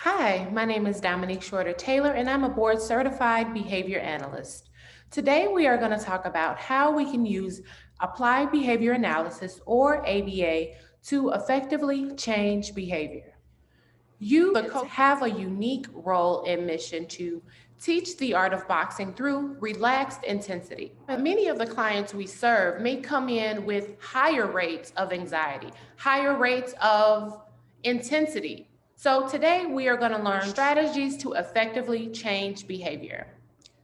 Hi, my name is Dominique Shorter Taylor, and I'm a board certified behavior analyst. Today, we are going to talk about how we can use applied behavior analysis or ABA to effectively change behavior. You, the coach, have a unique role and mission to teach the art of boxing through relaxed intensity. Many of the clients we serve may come in with higher rates of anxiety, higher rates of intensity. So today we are going to learn strategies to effectively change behavior.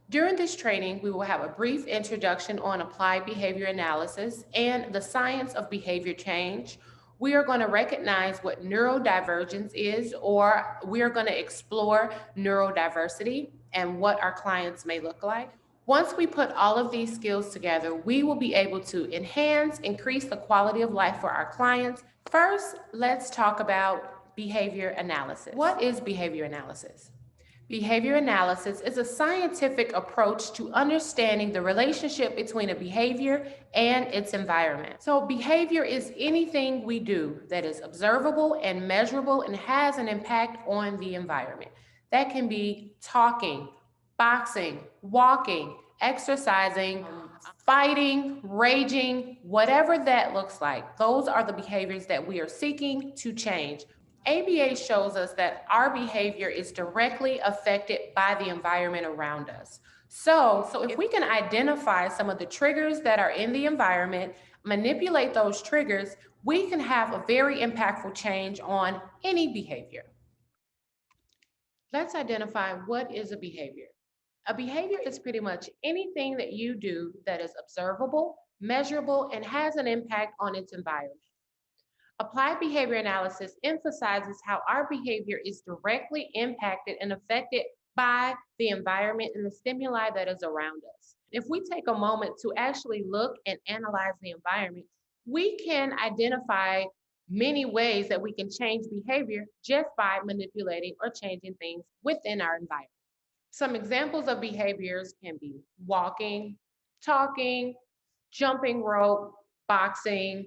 During this training, we will have a brief introduction on applied behavior analysis and the science of behavior change. We are going to recognize what neurodivergence is, or we are going to explore neurodiversity and what our clients may look like. Once we put all of these skills together, we will be able to increase the quality of life for our clients. First, let's talk about behavior analysis. What is behavior analysis? Behavior analysis is a scientific approach to understanding the relationship between a behavior and its environment. So, behavior is anything we do that is observable and measurable and has an impact on the environment. That can be talking, boxing, walking, exercising, fighting, raging, whatever that looks like. Those are the behaviors that we are seeking to change. ABA shows us that our behavior is directly affected by the environment around us. So if we can identify some of the triggers that are in the environment, manipulate those triggers, we can have a very impactful change on any behavior. Let's identify what is a behavior. A behavior is pretty much anything that you do that is observable, measurable, and has an impact on its environment. Applied behavior analysis emphasizes how our behavior is directly impacted and affected by the environment and the stimuli that is around us. If we take a moment to actually look and analyze the environment, we can identify many ways that we can change behavior just by manipulating or changing things within our environment. Some examples of behaviors can be walking, talking, jumping rope, boxing,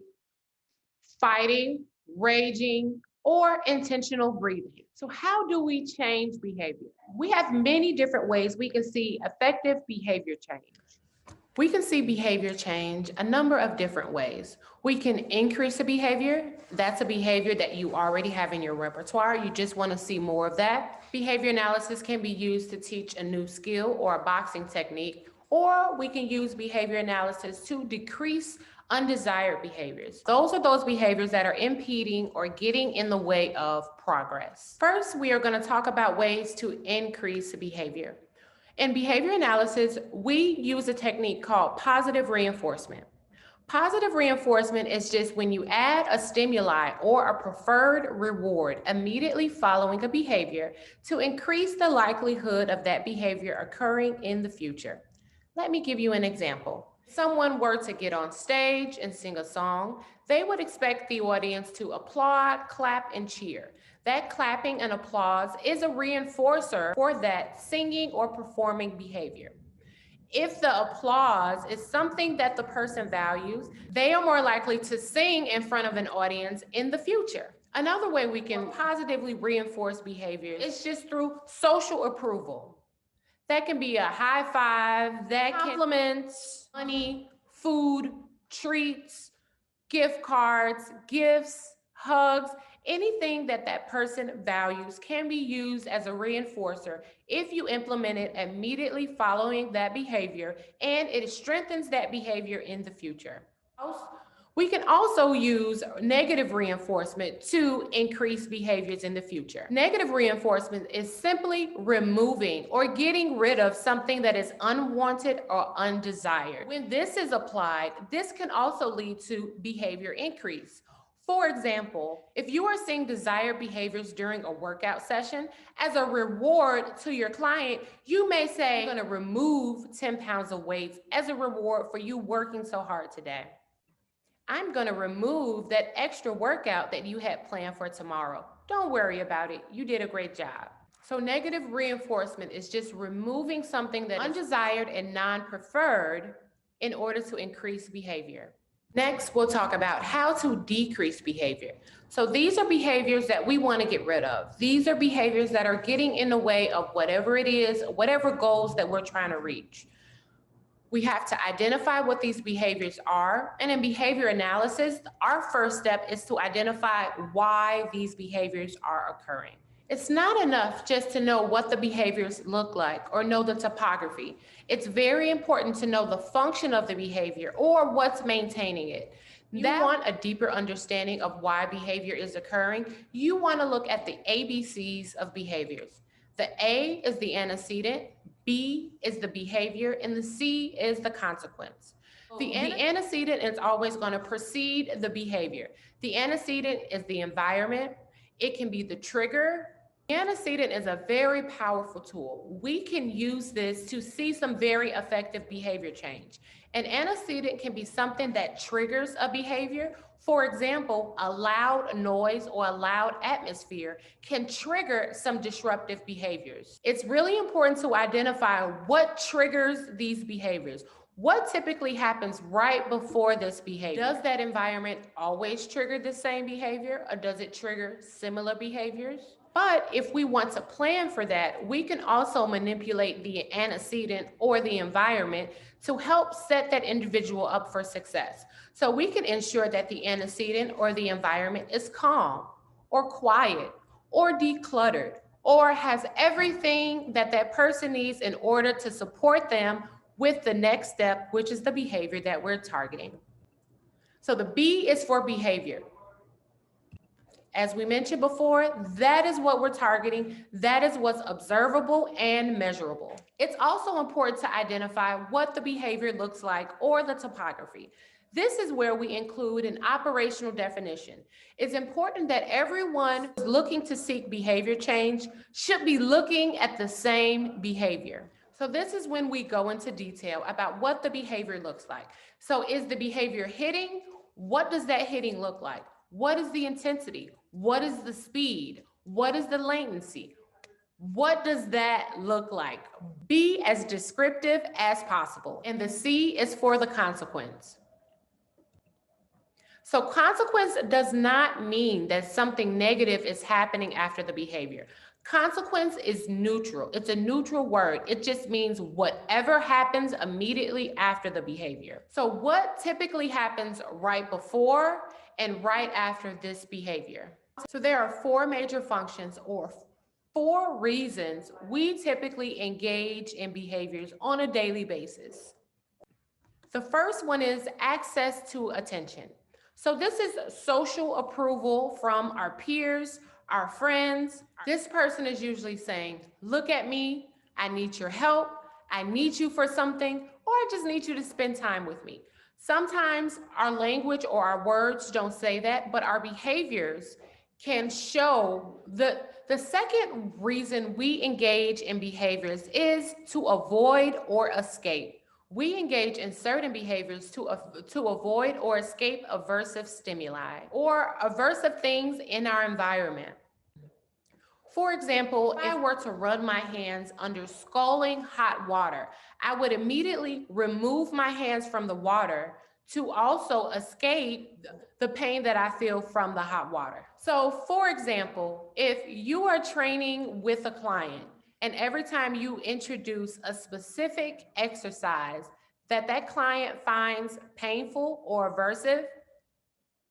fighting, raging, or intentional breathing. So, how do we change behavior? We have many different ways we can see effective behavior change. We can see behavior change a number of different ways. We can increase a behavior. That's a behavior that you already have in your repertoire. You just want to see more of that. Behavior analysis can be used to teach a new skill or a boxing technique, or we can use behavior analysis to decrease undesired behaviors. Those are those behaviors that are impeding or getting in the way of progress. First, we are going to talk about ways to increase behavior. In behavior analysis, we use a technique called positive reinforcement. Positive reinforcement is just when you add a stimuli or a preferred reward immediately following a behavior to increase the likelihood of that behavior occurring in the future. Let me give you an example. If someone were to get on stage and sing a song, they would expect the audience to applaud, clap, and cheer. That clapping and applause is a reinforcer for that singing or performing behavior. If the applause is something that the person values, they are more likely to sing in front of an audience in the future. Another way we can positively reinforce behavior is just through social approval. That can be a high five, that compliments, money, food, treats, gift cards, gifts, hugs, anything that that person values can be used as a reinforcer if you implement it immediately following that behavior and it strengthens that behavior in the future. We can also use negative reinforcement to increase behaviors in the future. Negative reinforcement is simply removing or getting rid of something that is unwanted or undesired. When this is applied, this can also lead to behavior increase. For example, if you are seeing desired behaviors during a workout session, as a reward to your client, you may say, I'm going to remove 10 pounds of weight as a reward for you working so hard today. I'm going to remove that extra workout that you had planned for tomorrow. Don't worry about it. You did a great job. So negative reinforcement is just removing something that is undesired and non-preferred in order to increase behavior. Next, we'll talk about how to decrease behavior. So these are behaviors that we want to get rid of. These are behaviors that are getting in the way of whatever it is, whatever goals that we're trying to reach. We have to identify what these behaviors are. And in behavior analysis, our first step is to identify why these behaviors are occurring. It's not enough just to know what the behaviors look like or know the topography. It's very important to know the function of the behavior or what's maintaining it. You want a deeper understanding of why behavior is occurring. You want to look at the ABCs of behaviors. The A is the antecedent, B is the behavior, and the C is the consequence. The antecedent is always going to precede the behavior. The antecedent is the environment. It can be the trigger. The antecedent is a very powerful tool. We can use this to see some very effective behavior change. An antecedent can be something that triggers a behavior. For example, a loud noise or a loud atmosphere can trigger some disruptive behaviors. It's really important to identify what triggers these behaviors. What typically happens right before this behavior? Does that environment always trigger the same behavior, or does it trigger similar behaviors? But if we want to plan for that, we can also manipulate the antecedent or the environment to help set that individual up for success. So we can ensure that the antecedent or the environment is calm or quiet or decluttered or has everything that that person needs in order to support them with the next step, which is the behavior that we're targeting. So the B is for behavior. As we mentioned before, that is what we're targeting. That is what's observable and measurable. It's also important to identify what the behavior looks like or the topography. This is where we include an operational definition. It's important that everyone who's looking to seek behavior change should be looking at the same behavior. So this is when we go into detail about what the behavior looks like. So is the behavior hitting? What does that hitting look like? What is the intensity? What is the speed? What is the latency? What does that look like? Be as descriptive as possible. And the C is for the consequence. So consequence does not mean that something negative is happening after the behavior. Consequence is neutral. It's a neutral word. It just means whatever happens immediately after the behavior. So what typically happens right before and right after this behavior? So there are four major functions or four reasons we typically engage in behaviors on a daily basis. The first one is access to attention. So this is social approval from our peers, our friends. This person is usually saying, look at me, I need your help, I need you for something, or I just need you to spend time with me. Sometimes our language or our words don't say that, but our behaviors can show. The second reason we engage in behaviors is to avoid or escape. We engage in certain behaviors to avoid or escape aversive stimuli or aversive things in our environment. For example, if I were to run my hands under scalding hot water, I would immediately remove my hands from the water to also escape the pain that I feel from the hot water. So for example, if you are training with a client and every time you introduce a specific exercise that that client finds painful or aversive,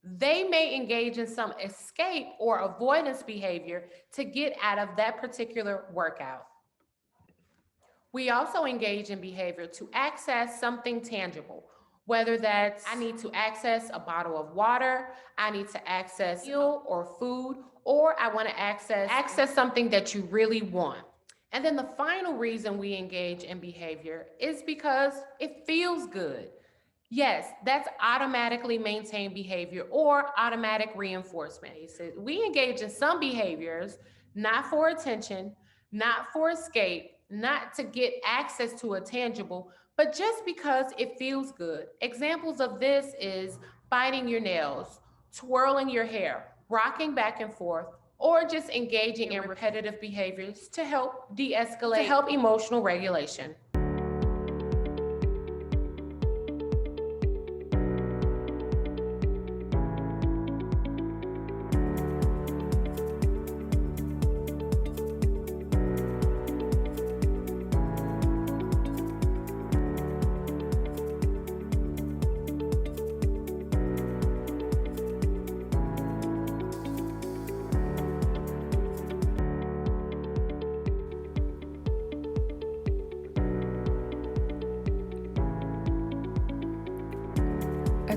they may engage in some escape or avoidance behavior to get out of that particular workout. We also engage in behavior to access something tangible, whether that's I need to access a bottle of water, I need to access fuel or food, or I want to access something that you really want. And then the final reason we engage in behavior is because it feels good. Yes, that's automatically maintained behavior or automatic reinforcement. We engage in some behaviors not for attention, not for escape, not to get access to a tangible, but just because it feels good. Examples of this is biting your nails, twirling your hair, rocking back and forth, or just engaging in repetitive behaviors to help de-escalate, to help emotional regulation.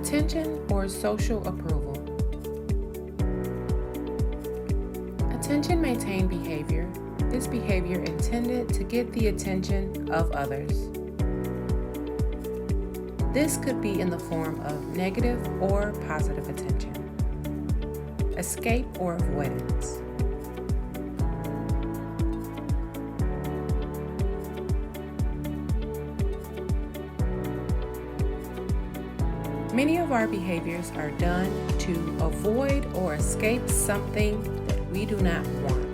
Attention or social approval. Attention maintained behavior. This behavior intended to get the attention of others. This could be in the form of negative or positive attention. Escape or avoidance. Many of our behaviors are done to avoid or escape something that we do not want.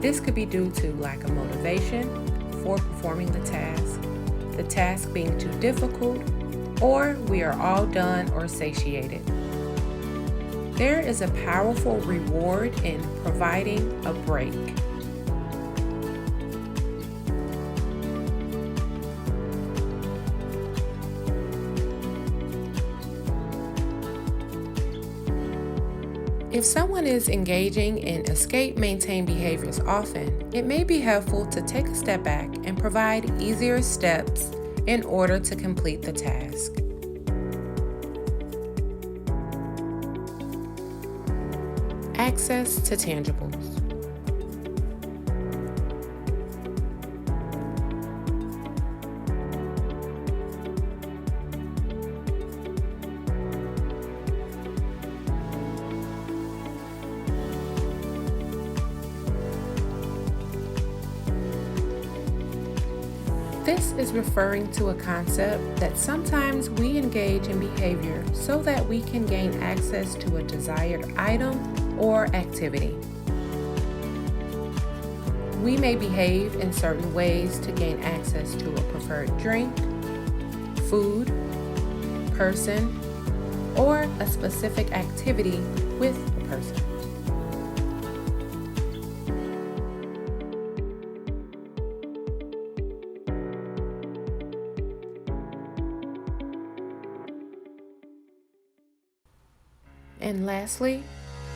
This could be due to lack of motivation for performing the task being too difficult, or we are all done or satiated. There is a powerful reward in providing a break. If someone is engaging in escape-maintain behaviors often, it may be helpful to take a step back and provide easier steps in order to complete the task. Access to tangibles. This is referring to a concept that sometimes we engage in behavior so that we can gain access to a desired item or activity. We may behave in certain ways to gain access to a preferred drink, food, person, or a specific activity with a person. And lastly,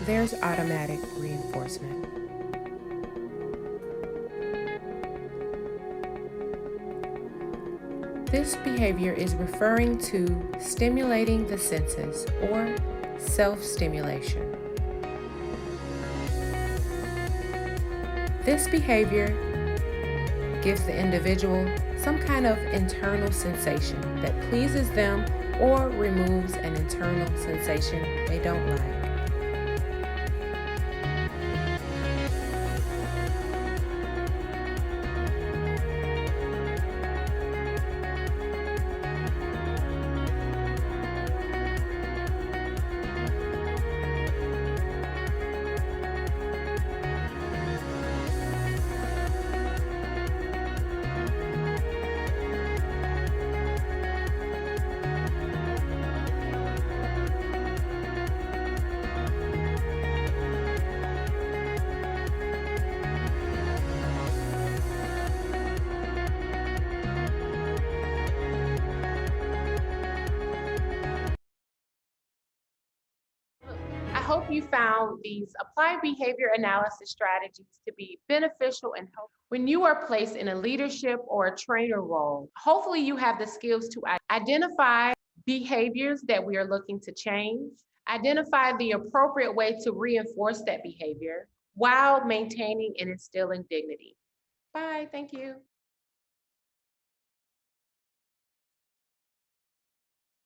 there's automatic reinforcement. This behavior is referring to stimulating the senses or self-stimulation. This behavior gives the individual some kind of internal sensation that pleases them or removes an internal sensation they don't like. I hope you found these applied behavior analysis strategies to be beneficial and helpful when you are placed in a leadership or a trainer role. Hopefully you have the skills to identify behaviors that we are looking to change, identify the appropriate way to reinforce that behavior while maintaining and instilling dignity. Bye, thank you.